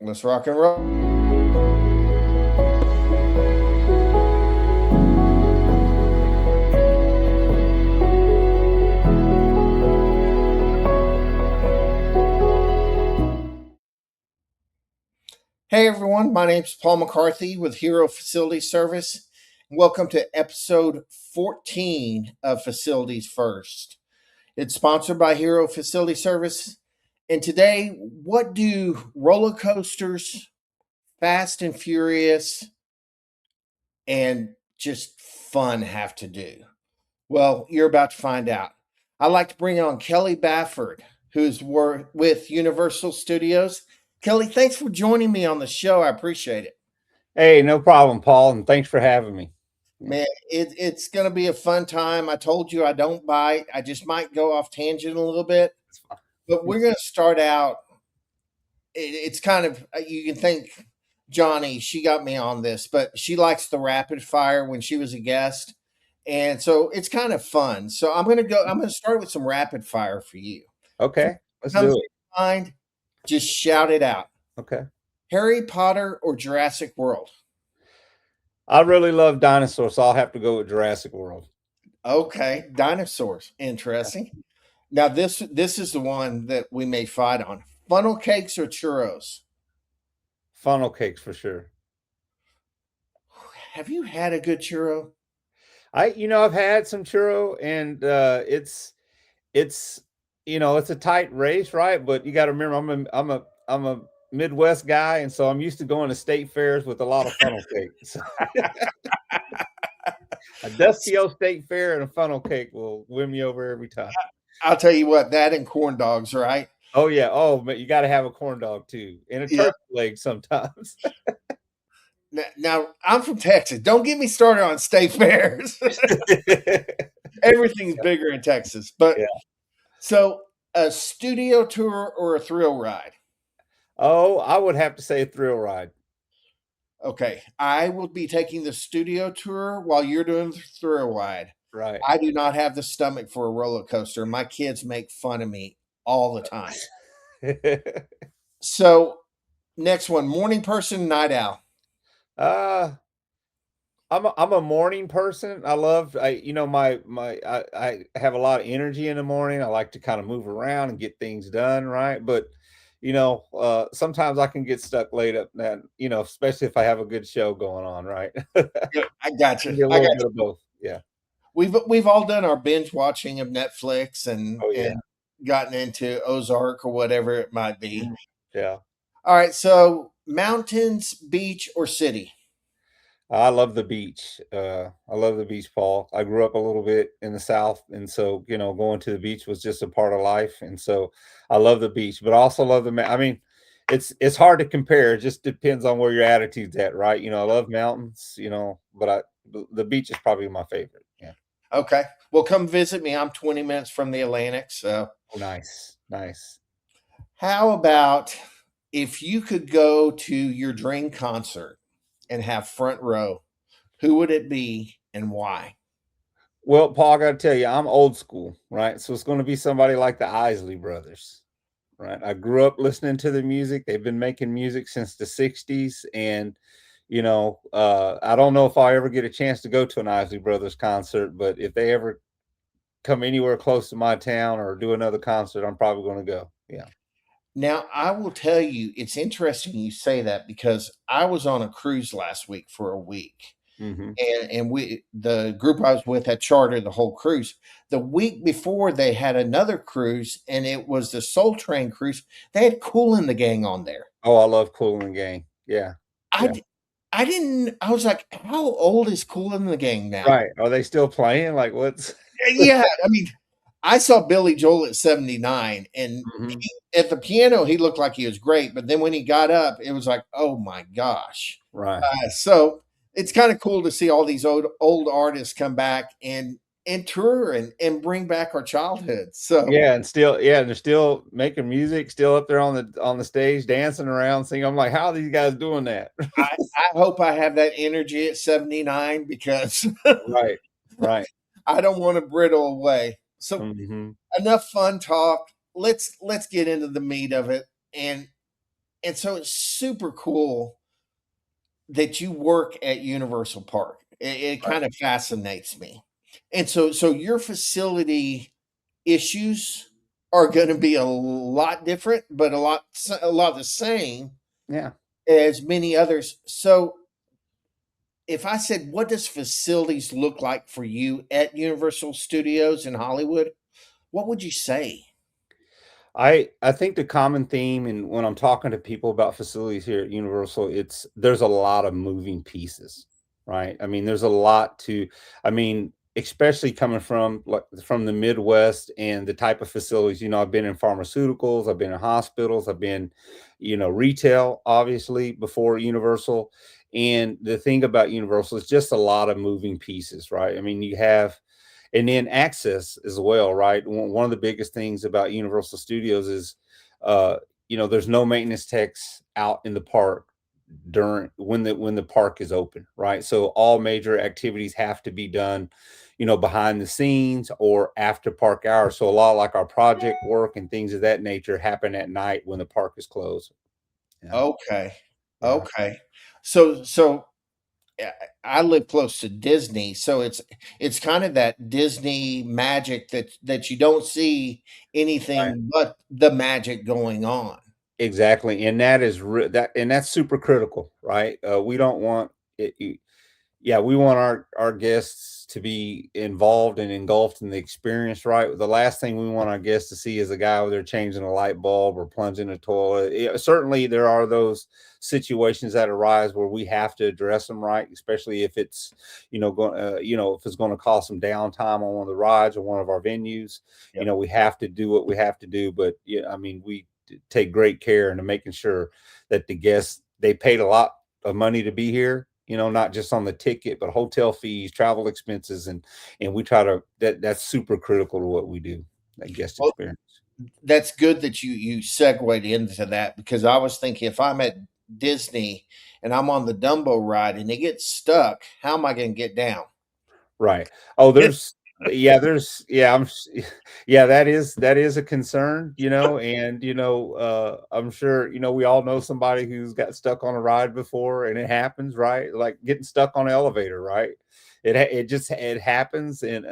Let's rock and roll. Hey everyone, my name's Paul McCarthy with Hero Facility Service. Welcome to episode 14 of Facilities First. It's sponsored by Hero Facility Service. And today, what do roller coasters, Fast and Furious, and just fun have to do? Well, you're about to find out. I'd like to bring on Kelley Bafford, who's with Universal Studios. Kelley, thanks for joining me on the show. I appreciate it. Hey, no problem, Paul, and thanks for having me. Yeah. Man, it's going to be a fun time. I told you I don't bite. I just might go off tangent a little bit, but we're going to start out. It's kind of, you can think, Johnny, she got me on this, but she likes the rapid fire when she was a guest. And so it's kind of fun. So I'm going to start with some rapid fire for you. Okay, let's Comes do to it. mind, just shout it out. Okay. Harry Potter or Jurassic World? I really love dinosaurs, so I'll have to go with Jurassic World. Okay, dinosaurs. Interesting. Now this is the one that we may fight on. Funnel cakes or churros? Funnel cakes for sure. Have you had a good churro? I've had some churro, and it's it's a tight race, right? But you got to remember, I'm a Midwest guy, and so I'm used to going to state fairs with a lot of funnel cakes. A dusty old state fair and a funnel cake will win me over every time. I'll tell you what, that and corn dogs, right? Oh yeah. Oh, but you got to have a corn dog too, and a Yeah. turkey leg sometimes. Now I'm from Texas. Don't get me started on state fairs. Everything's bigger in Texas. But Yeah. so a studio tour or a thrill ride? Oh, I would have to say a thrill ride. Okay, I will be taking the studio tour while you're doing the thrill ride. Right. I do not have the stomach for a roller coaster. My kids make fun of me all the time. So, next one, morning person, night owl. uh I'm a morning person. I have a lot of energy in the morning. I like to kind of move around and get things done, right? But sometimes I can get stuck late up then, especially if I have a good show going on, right? Yeah, I got you. Maybe a I little got bit you. of both. Yeah. We've all done our binge watching of Netflix Oh yeah. and gotten into Ozark or whatever it might be. Mhm. Yeah. All right, so mountains, beach, or city? I love the beach. I love the beach, Paul. I grew up a little bit in the South, and so going to the beach was just a part of life. And so I love the beach, but I also love I mean, it's hard to compare. It just depends on where your attitude's at, right? I love mountains, but the beach is probably my favorite. Yeah. Okay, well, come visit me. I'm 20 minutes from the Atlantic, so Oh, nice, nice. how about if you could go to your dream concert and have front row, who would it be and why? Well, Paul, I got to tell you, I'm old school, right? So it's going to be somebody like the Isley Brothers. Right. I grew up listening to the music. They've been making music since the 60s. And, I don't know if I ever get a chance to go to an Isley Brothers concert, but if they ever come anywhere close to my town or do another concert, I'm probably going to go. Yeah. Now, I will tell you, it's interesting you say that because I was on a cruise last week for a week. Hmm. And the group I was with had chartered the whole cruise. The week before they had another cruise and it was the Soul Train cruise. They had Cool in the Gang on there. Oh, I love Cool and Gang. Yeah. I Yeah. d- I didn't I was like, how old is Cool in the Gang now? Right. Are they still playing? Like what's Yeah, I mean, I saw Billy Joel at 79 and Mhm. at the piano he looked like he was great, but then when he got up, it was like, oh my gosh. Right. So it's kind of cool to see all these old artists come back and tour and bring back our childhood. So Yeah, and still, yeah, they're still making music, still up there on the stage, dancing around, singing. I'm like, how are these guys doing that? I hope I have that energy at 79 because Right, right. I don't want to brittle away. So Hmm. enough fun talk. Let's get into the meat of it. And and so it's super cool that you work at Universal Park. It Right. kind of fascinates me. And so your facility issues are going to be a lot different, but a lot the same Yeah. as many others. So if I said, what does facilities look like for you at Universal Studios in Hollywood? What would you say? I think the common theme, and when I'm talking to people about facilities here at Universal, it's there's a lot of moving pieces, right? I mean, there's a lot to, I mean, especially coming from like from the Midwest and the type of facilities, I've been in pharmaceuticals, I've been in hospitals, I've been, retail, obviously, before Universal. And the thing about Universal is just a lot of moving pieces, right? I mean, you have, and then access as well, right? One of the biggest things about Universal Studios is, uh, there's no maintenance techs out in the park during when the park is open, right? So all major activities have to be done, behind the scenes or after park hours. So a lot like our project work and things of that nature happen at night when the park is closed. Yeah, Okay. yeah. Okay. So I I live close to Disney, so it's kind of that Disney magic that you don't see anything but the magic going on. Exactly, and that is that's super critical, right? We don't want it. Yeah, we want our guests to be involved and engulfed in the experience, right? The last thing we want our guests to see is a guy over there changing a light bulb or plunging a toilet. Yeah, certainly, there are those situations that arise where we have to address them, right? Especially if it's, going, if it's going to cause some downtime on one of the rides or one of our venues. Yep. We have to do what we have to do, but yeah, I mean, we take great care into making sure that the guests they paid a lot of money to be here, not just on the ticket, but hotel fees, travel expenses, and we try to that's super critical to what we do, that guest Well, experience. that's good that you segued into that because I was thinking if I'm at Disney and I'm on the Dumbo ride and it gets stuck, how am I going to get down? Right. Oh, yeah, that is a concern, and I'm sure, we all know somebody who's got stuck on a ride before and it happens, right? Like getting stuck on an elevator, right? It happens, and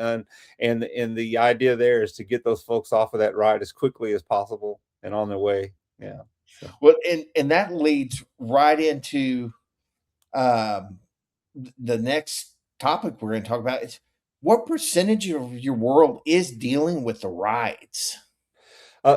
the idea there is to get those folks off of that ride as quickly as possible and on their way. Yeah. So Well, and that leads right into um, the next topic we're going to talk about is what percentage of your world is dealing with the rides?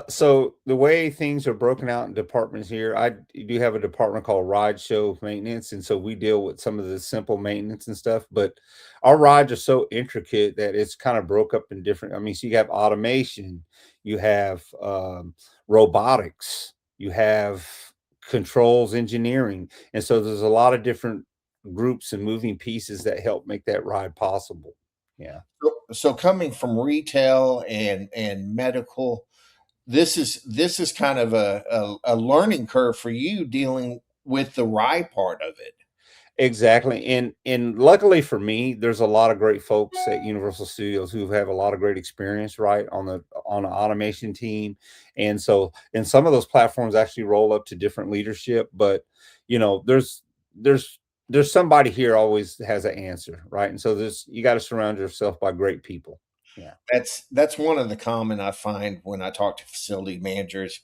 so the way things are broken out in departments here, I do have a department called ride show maintenance, and so we deal with some of the simple maintenance and stuff. But our rides are so intricate that it's kind of broke up in different. I mean, so you have automation, you have robotics, you have controls engineering, and so there's a lot of different groups and moving pieces that help make that ride possible. Yeah. So coming from retail and medical, this is kind of a learning curve for you dealing with the ride part of it. Exactly, and luckily for me, there's a lot of great folks at Universal Studios who have a lot of great experience, right, on the automation team, and some of those platforms actually roll up to different leadership, but there's there's somebody here always has an answer, right, and so there's you got to surround yourself by great people. Yeah, That's one of the common I find when I talk to facility managers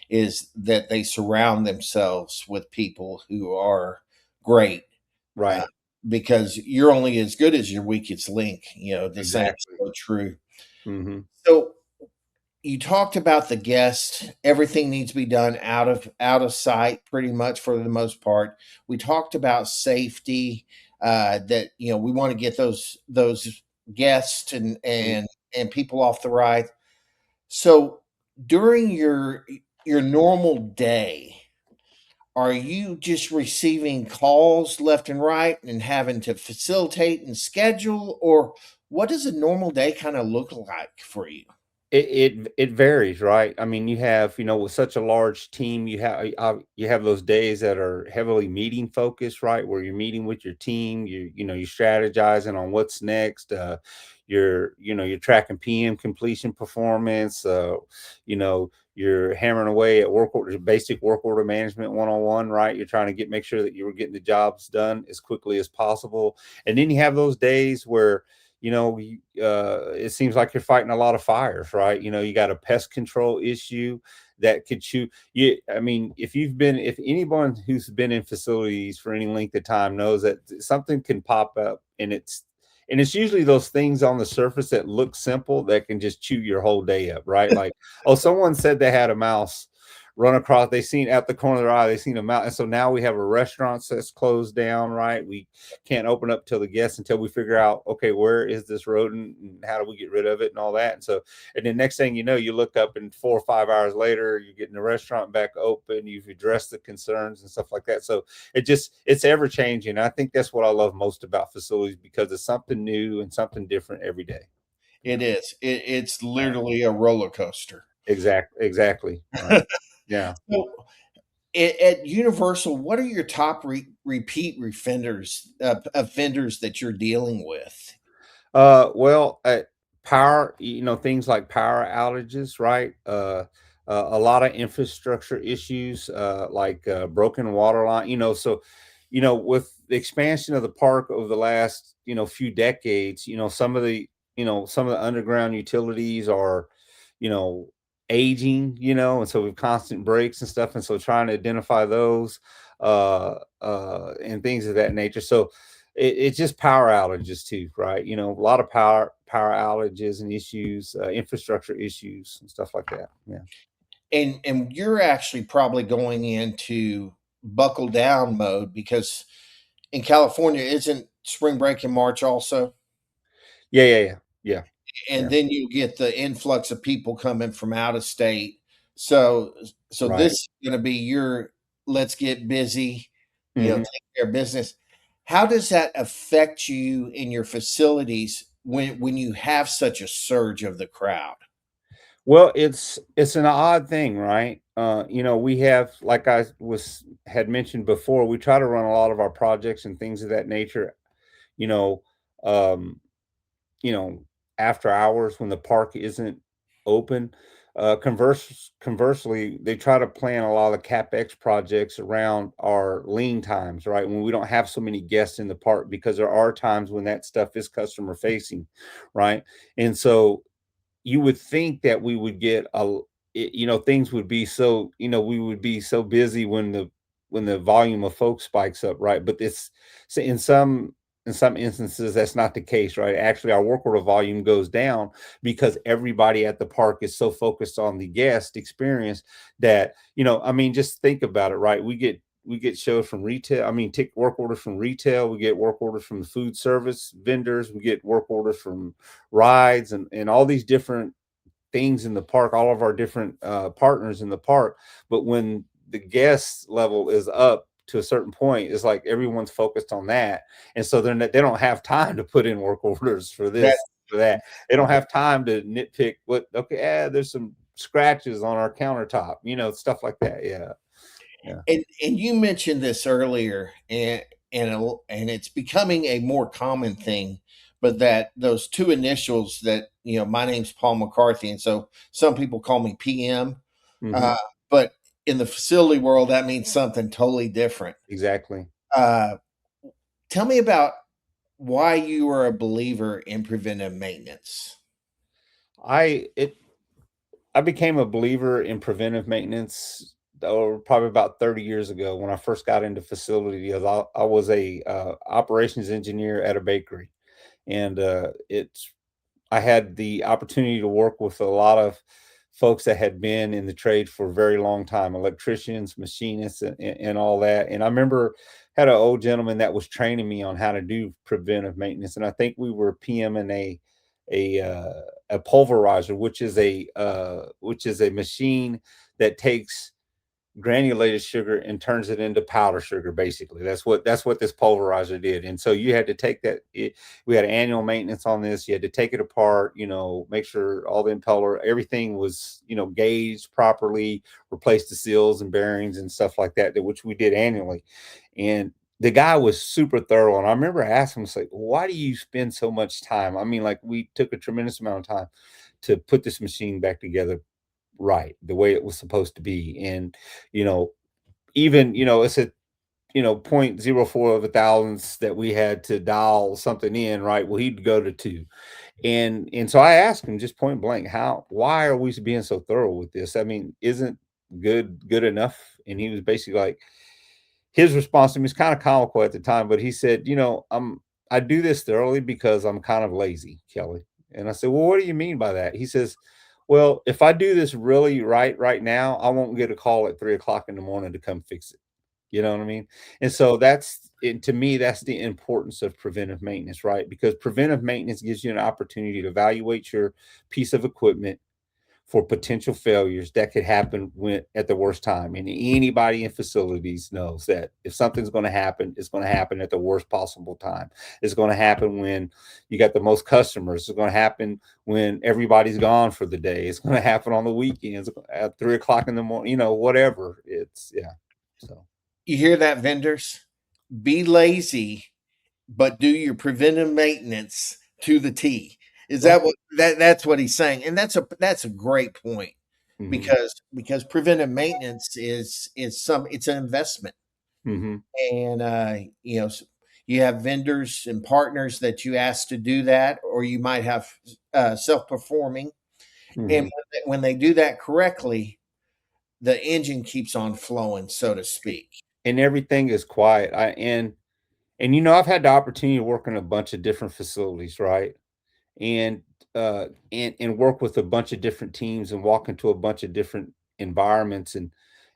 is that they surround themselves with people who are great, uh, right, because you're only as good as your weakest link. The saying's exactly. so true. Hmm. So you talked about the guest. Everything needs to be done out of sight, pretty much for the most part. We talked about safety. That we want to get those guests and people off the ride. So during your normal day, are you just receiving calls left and right and having to facilitate and schedule, or what does a normal day kind of look like for you? It varies, right? I mean, you have, with such a large team, you have those days that are heavily meeting focused, right? Where you're meeting with your team, you're strategizing on what's next. You're tracking PM completion performance. you're hammering away at work order, basic work order management 101, right? You're trying to make sure that you were getting the jobs done as quickly as possible. And then you have those days where, it seems like you're fighting a lot of fires, right? You got a pest control issue that could chew you. I mean, if anyone who's been in facilities for any length of time knows that something can pop up, and it's usually those things on the surface that look simple that can just chew your whole day up, right? Like, oh, someone said they had a mouse run across, they seen at the corner of their eye, they seen a mouse. And so now we have a restaurant that's closed down, right? We can't open up till the guests until we figure out, okay, where is this rodent and how do we get rid of it and all that. And then next thing you know, you look up and 4 or 5 hours later, you're getting the restaurant back open, you've addressed the concerns and stuff like that. So it's ever changing. I think that's what I love most about facilities, because it's something new and something different every day. It is. It's literally a roller coaster. Exactly. Right. Yeah. So, at Universal, what are your top repeat offenders that you're dealing with? Well, power, things like power outages, right? A lot of infrastructure issues, like broken water line, with the expansion of the park over the last, few decades, some of the underground utilities are, you know, aging, and so we've constant breaks and stuff. And so trying to identify those, and things of that nature. So, it's just power outages too, right? A lot of power outages and issues, infrastructure issues and stuff like that. Yeah, And you're actually probably going into buckle down mode because in California, isn't spring break in March also? yeah, yeah, yeah, yeah, And yeah. then you get the influx of people coming from out of state. So this Right. is going to be your let's get busy, Hmm. take care of business. How does that affect you in your facilities when you have such a surge of the crowd? Well, it's an odd thing, right? We have, like I was had mentioned before, we try to run a lot of our projects and things of that nature. You know, um, you know, after hours when the park isn't open. Conversely, they try to plan a lot of capex projects around our lean times, right? When we don't have so many guests in the park, because there are times when that stuff is customer facing, right? And so you would think that we would get things would be so, we would be so busy when the volume of folks spikes up, right? But it's so in some instances that's not the case, right? Actually, our work order volume goes down because everybody at the park is so focused on the guest experience that, I mean, just think about it, right? We get shows from retail. I mean, take work orders from retail. We get work orders from the food service vendors. We get work orders from rides and all these different things in the park, all of our different partners in the park. But when the guest level is up to a certain point, it's like everyone's focused on that. And so they don't have time to put in work orders for That this, for that. They don't have time to nitpick okay, there's some scratches on our countertop, stuff like that. Yeah. Yeah. and you mentioned this earlier, and it's becoming a more common thing, but that those two initials that my name's Paul McCarthy, and so some people call me PM, Hmm. uh, but in the facility world that means something totally different. Exactly. Uh, Tell me about why you are a believer in preventive maintenance. I it I became a believer in preventive maintenance, probably about 30 years ago when I first got into facilities. I was a operations engineer at a bakery, and I had the opportunity to work with a lot of folks that had been in the trade for a very long time, electricians, machinists, and all that. And I remember had an old gentleman that was training me on how to do preventive maintenance, and I think we were PMing a a pulverizer, which is a machine that takes granulated sugar and turns it into powder sugar. Basically, that's what this pulverizer did. And so you had to take we had annual maintenance on this. You had to take it apart, make sure all the impeller, everything was, gauged properly, replace the seals and bearings and stuff like that, which we did annually. And the guy was super thorough, and I remember asking him, like, why do you spend so much time? I mean, like, we took a tremendous amount of time to put this machine back together. right the way it was supposed to be. And, you know, even, it's a, 0.04 of a thousandths that we had to dial something in, right? Well, he'd go to two. And so I asked him just point blank, why are we being so thorough with this? I mean, isn't good enough? And he was basically like, his response to me was kind of comical at the time, but he said, I do this thoroughly because I'm kind of lazy, Kelley. And I said, well, what do you mean by that? He says, well, if I do this really right now, I won't get a call at 3 o'clock in the morning to come fix it. You know what I mean? And so to me, that's the importance of preventive maintenance, right? Because preventive maintenance gives you an opportunity to evaluate your piece of equipment for potential failures that could happen at the worst time. And anybody in facilities knows that if something's going to happen, it's going to happen at the worst possible time. It's going to happen when you got the most customers. It's going to happen when everybody's gone for the day. It's going to happen on the weekends at 3 o'clock in the morning, whatever. So You hear that, vendors? Be lazy, but do your preventive maintenance to the T. Is right. that that's what he's saying? And that's a great point, Mm-hmm. because preventive maintenance it's an investment. Mm-hmm. And you have vendors and partners that you ask to do that, or you might have self-performing. And Mm-hmm. when they do that correctly, the engine keeps on flowing, so to speak. And everything is quiet. And I've had the opportunity to work in a bunch of different facilities, right? And and work with a bunch of different teams and walk into a bunch of different environments. And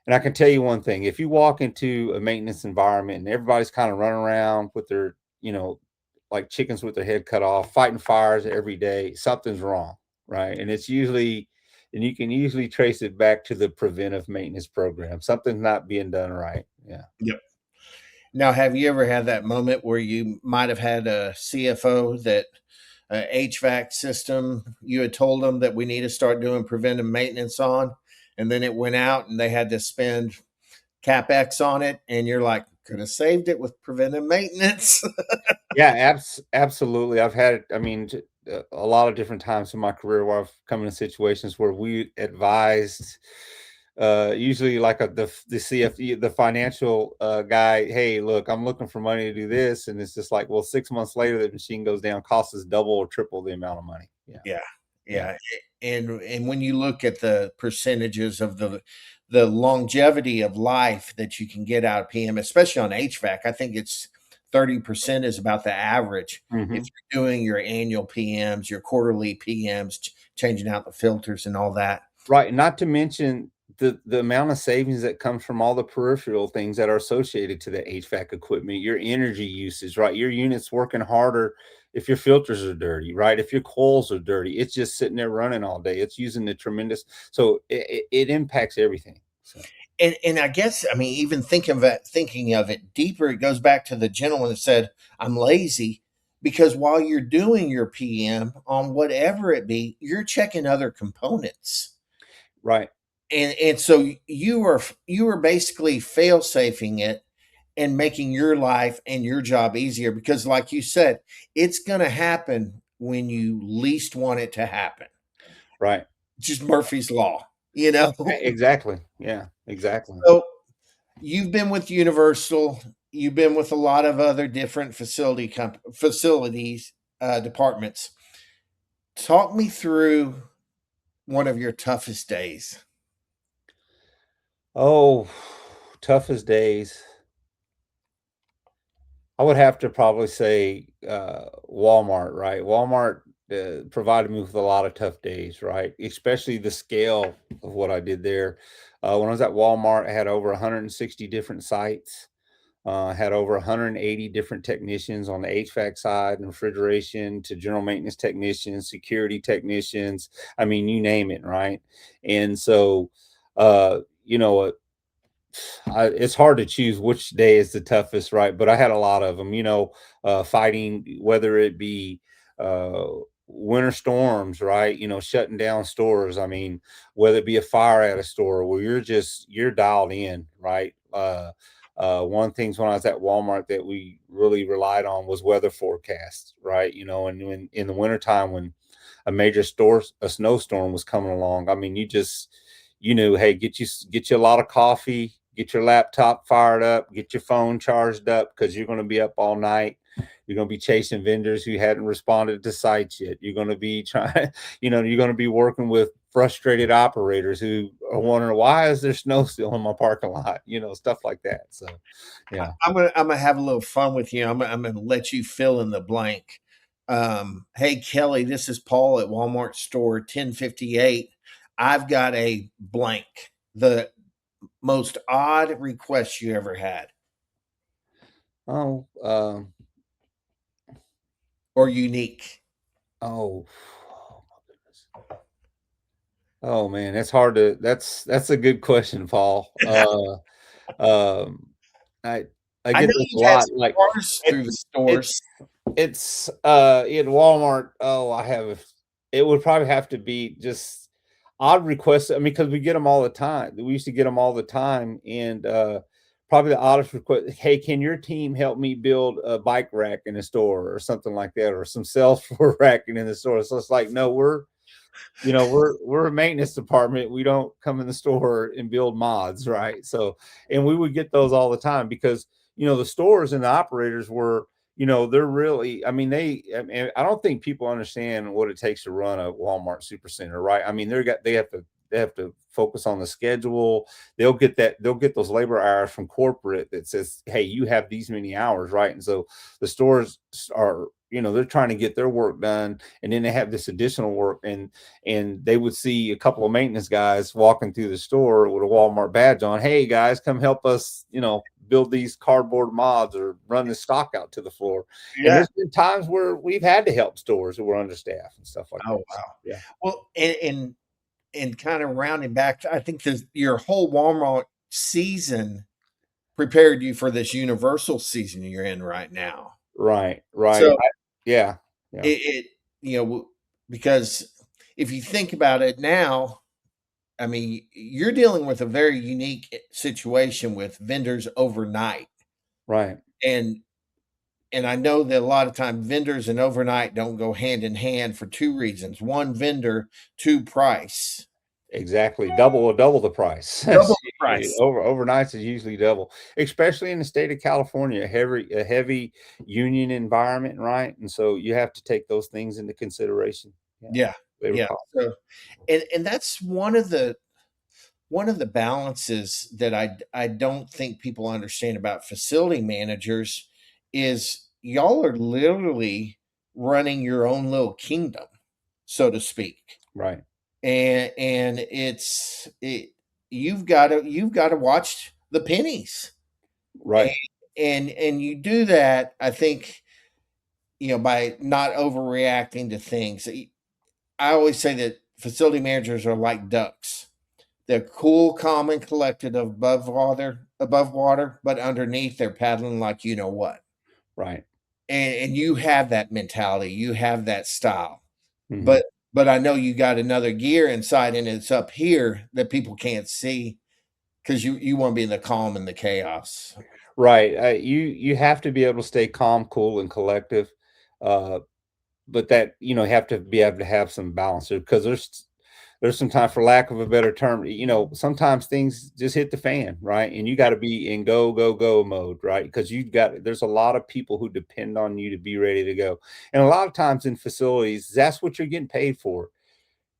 I can tell you one thing: if you walk into a maintenance environment and everybody's kind of running around with their, like chickens with their head cut off, fighting fires every day, something's wrong, right? And you can usually trace it back to the preventive maintenance program. Something's not being done right. Yeah. Yep. Now, have you ever had that moment where you might have had a CFO that HVAC system, you had told them that we need to start doing preventive maintenance on, and then it went out and they had to spend CapEx on it, and you're like, could have saved it with preventive maintenance. Yeah, absolutely. I've had it. I mean, a lot of different times in my career where I've come into situations where we advised, usually like the CFE, the financial guy, hey, look, I'm looking for money to do this, and it's just like, well, 6 months later, the machine goes down, costs us double or triple the amount of money. Yeah, Yeah, yeah. yeah, and when you look at the percentages of the longevity of life that you can get out of PM, especially on HVAC, I think it's 30% is about the average. If Hmm. you're doing your annual PMs, your quarterly PMs, changing out the filters and all that. Right, and not to mention the amount of savings that comes from all the peripheral things that are associated to the HVAC equipment, your energy usage, right? Your unit's working harder if your filters are dirty, right? If your coils are dirty, it's just sitting there running all day. It's using the tremendous, so it impacts everything. So And I guess, I mean, even thinking of it deeper, it goes back to the gentleman that said, "I'm lazy," because while you're doing your PM on whatever it be, you're checking other components. right, And so you are basically fail safing it and making your life and your job easier, because like you said, it's going to happen when you least want it to happen. right. Just Murphy's law. Exactly. Yeah, exactly. So you've been with Universal, you've been with a lot of other different facilities, departments. Talk me through one of your toughest days. Oh, toughest days. I would have to probably say Walmart, right? Walmart provided me with a lot of tough days, right? Especially the scale of what I did there. When I was at Walmart, I had over 160 different sites. Had over 180 different technicians on the HVAC side and refrigeration to general maintenance technicians, security technicians. I mean, you name it, right? And so, you know, it's hard to choose which day is the toughest, right? But I had a lot of them, fighting, whether it be uh, winter storms, right? Shutting down stores. I mean, whether it be a fire at a store where you're dialed in, right? One of the things when I was at Walmart that we really relied on was weather forecasts, right? And when in the wintertime when a snowstorm was coming along, I mean, hey, get you a lot of coffee, get your laptop fired up, get your phone charged up because you're going to be up all night. You're going to be chasing vendors who hadn't responded to sites yet. You're going to be trying, you're going to be working with frustrated operators who are wondering why is there snow still in my parking lot, stuff like that. So, yeah. I'm gonna have a little fun with you. I'm gonna let you fill in the blank. Hey Kelley, this is Paul at Walmart store 1058. I've got a blank. The most odd request you ever had, Oh, or unique. oh, my goodness. Oh man, that's a good question, Paul. Um, I I I get know this a you've had lot. some Like cars it, through the stores. it's it's in Walmart. Oh, it would probably have to be just odd requests. I mean, because we get them all the time. We used to get them all the time, and probably the oddest request. Hey, can your team help me build a bike rack in the store or something like that, or some sales floor racking in the store? So it's like, no, we're a maintenance department. We don't come in the store and build mods, right? So, and we would get those all the time because the stores and the operators were, they're really. I mean, I don't think people understand what it takes to run a Walmart supercenter, right? I mean, they have to focus on the schedule. They'll get those labor hours from corporate that says, hey, you have these many hours, right? And so the stores are, they're trying to get their work done, and then they have this additional work, and they would see a couple of maintenance guys walking through the store with a Walmart badge on. Hey guys, come help us, build these cardboard mods or run the stock out to the floor. And Yeah. there's been times where we've had to help stores that were understaffed and stuff like Oh that. So, wow. yeah. Well, and kind of rounding back, I think your whole Walmart season prepared you for this universal season you're in right now. Right. Right. So Yeah. Yeah. it because if you think about it now, I mean, you're dealing with a very unique situation with vendors overnight. Right. And and I know that a lot of time vendors and overnight don't go hand in hand for two reasons. One, vendor, two, price. Exactly. Double the price. Double the price. Overnights is usually double, especially in the state of California, a heavy union environment, right? And so you have to take those things into consideration. Yeah. Yeah. Labor Yeah. cost. So and that's one of the balances that I don't think people understand about facility managers is y'all are literally running your own little kingdom, so to speak. Right. And you've got to watch the pennies. And Right. and you do that, I think, by not overreacting to things. I always say that facility managers are like ducks. They're cool, calm, and collected above water, but underneath they're paddling like you know what. Right. And you have that mentality, you have that style. Mhm. But I know you got another gear inside, and it's up here that people can't see because you want to be in the calm and the chaos. Right. You have to be able to stay calm, cool, and collective. Uh, but that you have to be able to have some balance there because there's some time, for lack of a better term, sometimes things just hit the fan, right? And you got to be in go mode, right? Because there's a lot of people who depend on you to be ready to go. And a lot of times in facilities, that's what you're getting paid for.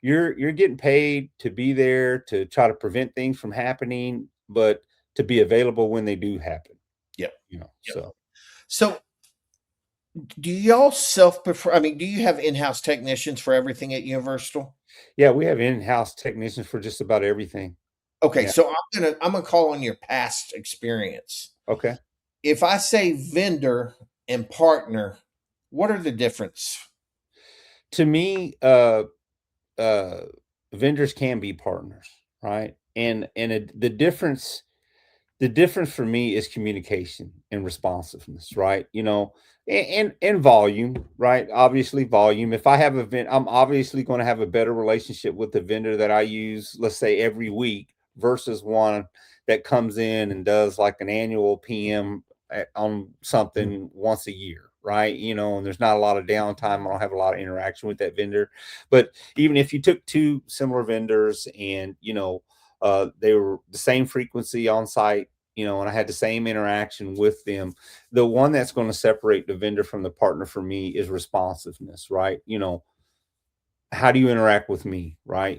You're getting paid to be there to try to prevent things from happening, but to be available when they do happen, Yep. Yep. so. So do y'all self prefer? I mean, do you have in-house technicians for everything at Universal? Yeah, we have in-house technicians for just about everything. Okay, Yeah. so I'm gonna call on your past experience. Okay. If I say vendor and partner, what are the difference? To me, uh, vendors can be partners, right? The difference for me is communication and responsiveness, right? And volume, right? Obviously, volume. If I have a vent, I'm obviously going to have a better relationship with the vendor that I use, let's say every week, versus one that comes in and does like an annual PM on something once a year, right? And there's not a lot of downtime. I don't have a lot of interaction with that vendor. But even if you took two similar vendors and They were the same frequency on site, and I had the same interaction with them. The one that's going to separate the vendor from the partner for me is responsiveness, right? How do you interact with me, right?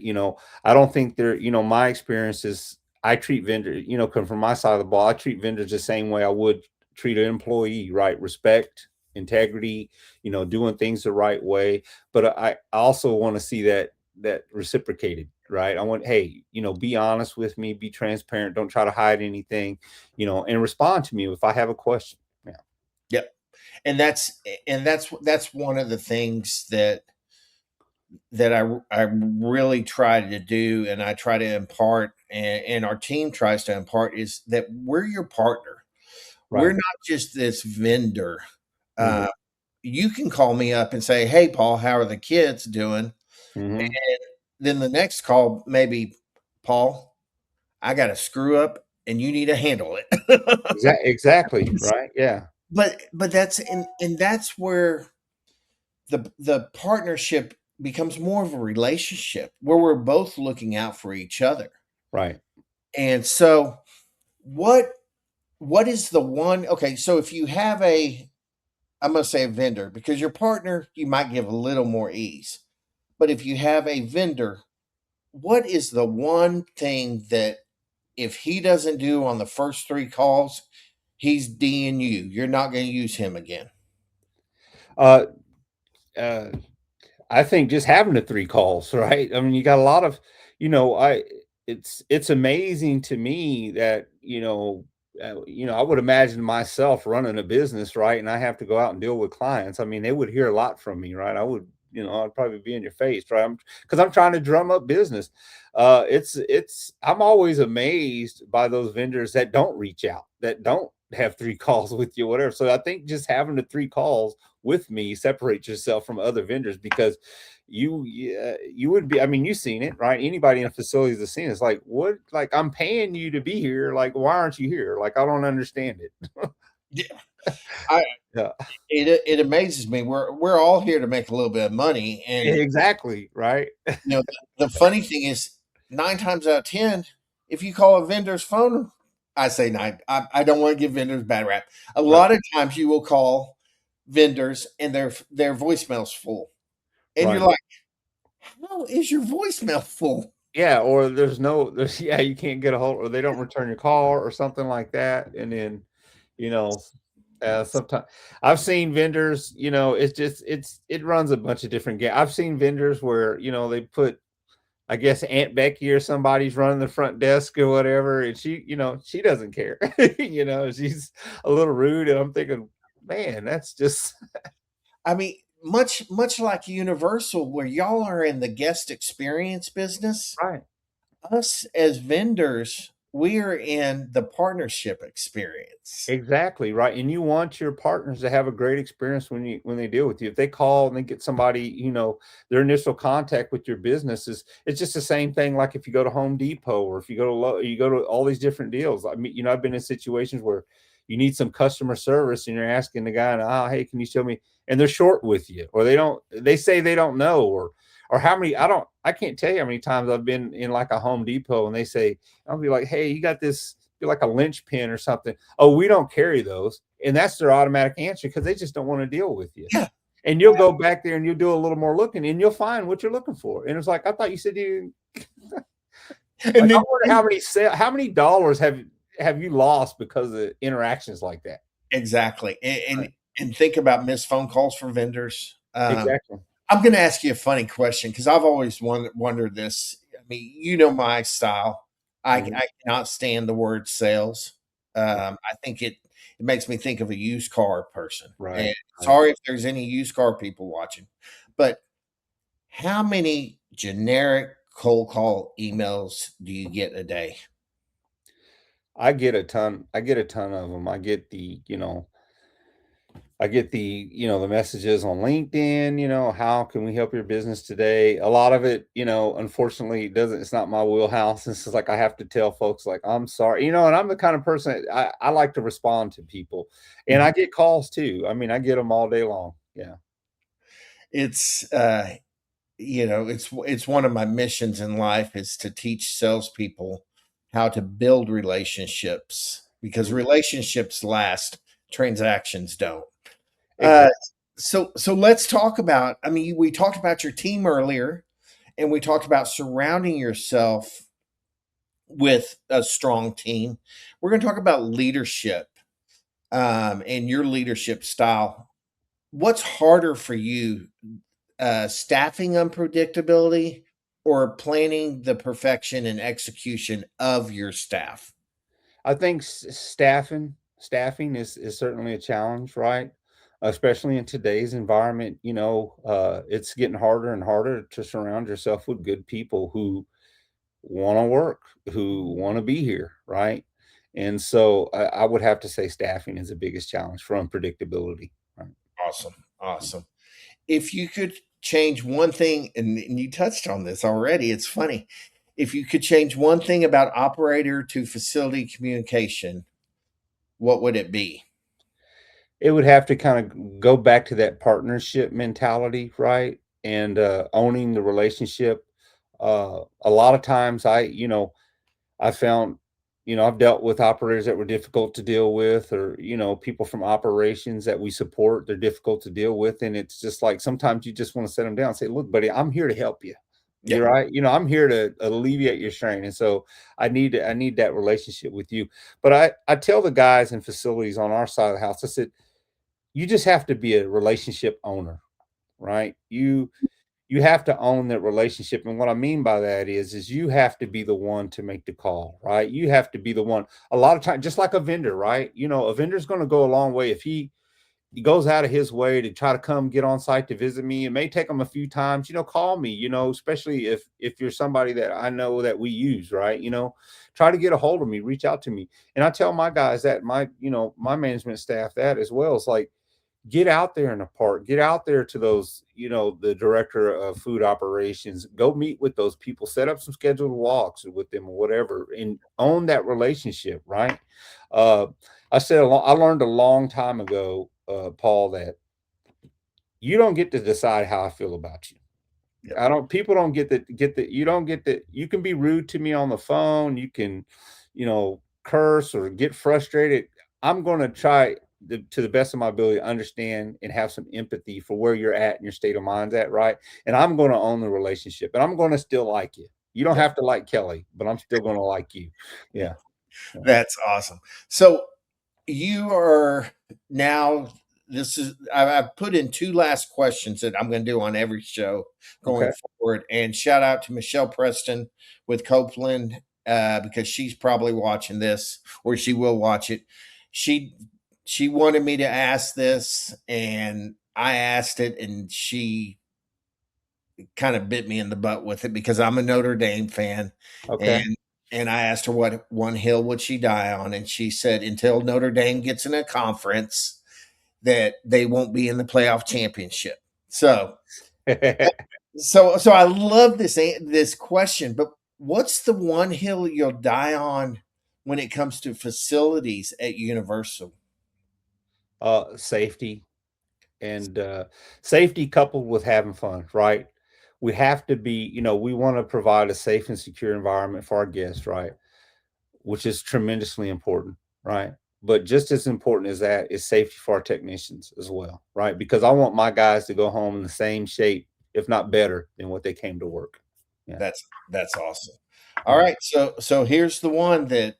I don't think my experience is I treat vendors, come from my side of the ball, I treat vendors the same way I would treat an employee, right? Respect, integrity, doing things the right way. But I also want to see that reciprocated, right? I want, hey, be honest with me, be transparent, don't try to hide anything, and respond to me if I have a question. Yeah. Yep. And that's one of the things that I really try to do, and I try to impart, and our team tries to impart, is that we're your partner. We're Right. not just this vendor. Hmm. Uh, you can call me up and say, "Hey, Paul, how are the kids doing?" Hmm. And then the next call, maybe, "Paul, I got a screw up, and you need to handle it." Exactly. Right. Yeah. But that's where the partnership becomes more of a relationship where we're both looking out for each other. Right. And so what what is the one, okay, so if you have a, I'm going to say a vendor, because your partner you might give a little more ease. But if you have a vendor, what is the one thing that if he doesn't do on the first 3 calls, he's D'ing you. You're not going to use him again. Uh, uh, I think just having the 3 calls, right? I mean, you got a lot of, I it's amazing to me that, I would imagine myself running a business, right? And I have to go out and deal with clients. I mean, they would hear a lot from me, right? I'd probably be in your face, right? Because I'm trying to drum up business. I'm always amazed by those vendors that don't reach out, that don't have 3 calls with you, whatever. So I think just having the 3 calls with me separates yourself from other vendors because you would be, I mean, you've seen it, right? Anybody in facilities has seen it. It's like, what, like, I'm paying you to be here, like, why aren't you here? Like, I don't understand it. Yeah, I Yeah. it amazes me. We're all here to make a little bit of money, and Exactly, right. the funny thing is, 9 times out of 10, if you call a vendor's phone, I say nine. I don't want to give vendors bad rap. A Right. lot of times, you will call vendors and their voicemail's full, and you're Right. like, "How is your voicemail full?" Yeah, or there's yeah, you can't get a hold, or they don't return your call or something like that. And then, you know, sometimes I've seen vendors, it runs a bunch of different games. I've seen vendors where, they put, I guess, Aunt Becky or somebody's running the front desk or whatever, and she doesn't care. She's a little rude, and I'm thinking, man, that's just I mean, much like Universal, where y'all are in the guest experience business, right. us as vendors, we are in the partnership experience. Exactly, right, and you want your partners to have a great experience when they deal with you. If they call and they get somebody, their initial contact with your business it's just the same thing like if you go to Home Depot or if you go to you go to all these different deals. I mean, I've been in situations where you need some customer service and you're asking the guy, "Oh, hey, can you show me?" And they're short with you, or they say they don't know, or how many I can't tell you how many times I've been in like a Home Depot and they say, I'll be like, "Hey, you got this, like a lynch pin or something." "Oh, we don't carry those." And that's their automatic answer because they just don't want to deal with you. Yeah. And you'll go back there and you'll do a little more looking and you'll find what you're looking for. And it's like, I thought you said you And like, I then wonder how many dollars have you lost because of interactions like that? exactly. And Right. and, and think about missed phone calls from vendors. Exactly. I'm going to ask you a funny question because I've always wondered this. I mean, my style. Mhm. I cannot stand the word sales. I think it makes me think of a used car person. Right. And Right. sorry if there's any used car people watching, but how many generic cold call emails do you get a day? I get a ton of them. I get the messages on LinkedIn, how can we help your business today? A lot of it, unfortunately it's not my wheelhouse. It's just like I have to tell folks like, I'm sorry, and I'm the kind of person I like to respond to people. And Mhm. I get calls too. I mean, I get them all day long. Yeah. It's it's one of my missions in life is to teach salespeople. how to build relationships, because relationships last, transactions don't. Uh, Exactly. so let's talk about. I mean, we talked about your team earlier, and we talked about surrounding yourself with a strong team. We're going to talk about leadership, and your leadership style. What's harder for you, staffing unpredictability or planning the perfection and execution of your staff? I think staffing is certainly a challenge, right? Especially in today's environment, it's getting harder and harder to surround yourself with good people who want to work, who want to be here, right? And so I would have to say staffing is the biggest challenge for unpredictability, right? Awesome. Awesome. If you could change one thing, and you touched on this already, it's funny. If you could change one thing about operator to facility communication, what would it be? It would have to kind of go back to that partnership mentality, right? And owning the relationship. A lot of times I found, I've dealt with operators that were difficult to deal with, or, people from operations that we support, they're difficult to deal with. And it's just like sometimes you just want to set them down and say, look, buddy, I'm here to help you. Yeah. You're right. I'm here to alleviate your strain. And so I need that relationship with you. But I tell the guys in facilities on our side of the house, I said, you just have to be a relationship owner, right? You have to own that relationship. And what I mean by that is you have to be the one to make the call, right? You have to be the one. A lot of times, just like a vendor, right? A vendor's going to go a long way if he goes out of his way to try to come get on site to visit me. It may take him a few times, call me, especially if you're somebody that I know that we use, right? Try to get a hold of me, reach out to me. And I tell my guys that my management staff that as well. It's like, get out there in the park, get out there to those, the director of food operations, go meet with those people, set up some scheduled walks with them or whatever, and own that relationship, right? uh I learned a long time ago, Paul, that you don't get to decide how I feel about you. Yep. I don't People don't get that you don't get that. You can be rude to me on the phone, you can, curse or get frustrated. I'm going to try to the best of my ability to understand and have some empathy for where you're at and your state of mind's at, right? And I'm going to own the relationship, and I'm going to still like you. You don't Yep. have to like Kelley, but I'm still going to like you. Yeah. Yeah. That's awesome. So you are now, this is, I've put in two last questions that I'm going to do on every show going Okay. forward. And shout out to Michelle Preston with Copeland, because she's probably watching this, or she will watch it. She she wanted me to ask this, and I asked it, and she kind of bit me in the butt with it because I'm a Notre Dame fan, Okay. and I asked her what one hill would she die on, and she said until Notre Dame gets in a conference, that they won't be in the playoff championship. So I love this question, but what's the one hill you'll die on when it comes to facilities at Universal? Safety, and safety coupled with having fun, right? We have to be, we want to provide a safe and secure environment for our guests, right? Which is tremendously important, right? But just as important as that is safety for our technicians as well, right? Because I want my guys to go home in the same shape, if not better, than what they came to work. Yeah. That's awesome. All Yeah. right, so here's the one that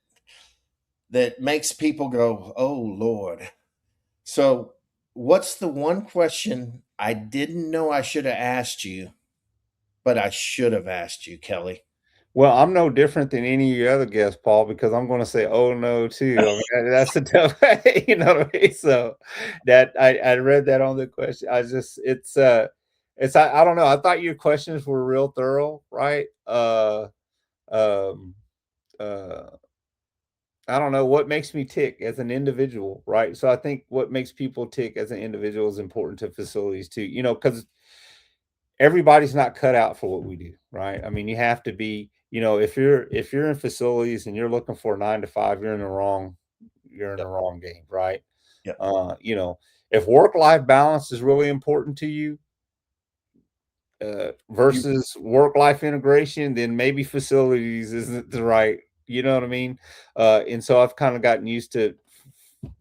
makes people go, "Oh Lord." So, what's the one question I didn't know I should have asked you, but I should have asked you, Kelley? Well, I'm no different than any of your other guests, Paul, because I'm going to say, "Oh no," too. I mean, that's a tough, you know what I mean? So that I read that on the question. I don't know. I thought your questions were real thorough, right? Um, uh, I don't know what makes me tick as an individual, right? So I think what makes people tick as an individual is important to facilities too, because everybody's not cut out for what we do, right? I mean, you have to be, if you're in facilities and you're looking for a 9 to 5, you're in the Yep. wrong game, right? Yep. If work-life balance is really important to you, You versus work-life integration, then maybe facilities isn't the right You know what I mean? And so I've kind of gotten used to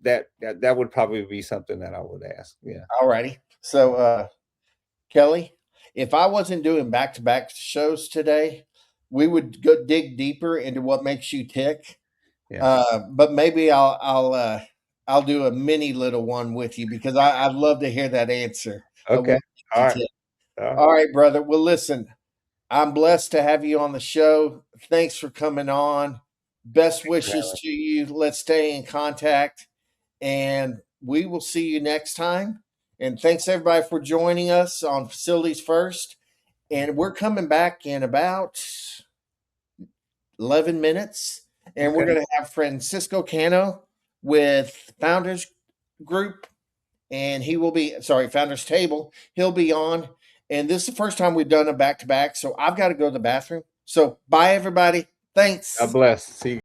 that. That would probably be something that I would ask. Yeah. All righty. So, Kelley, if I wasn't doing back to back shows today, we would go dig deeper into what makes you tick. Yeah. But maybe I'll do a mini little one with you because I'd love to hear that answer of Okay. what makes All you right. tick. All right. All right, brother. Well, listen, I'm blessed to have you on the show. Thanks for coming on. Best wishes to you. Let's stay in contact, and we will see you next time. And thanks everybody for joining us on Facilities First. And we're coming back in about 11 minutes, and we're Okay. going to have Francisco Cano with Founders Group, and he will be, sorry, Founders Table. He'll be on. And this is the first time we've done a back to back. So I've got to go to the bathroom. So bye, everybody. God Thanks. bless. See you.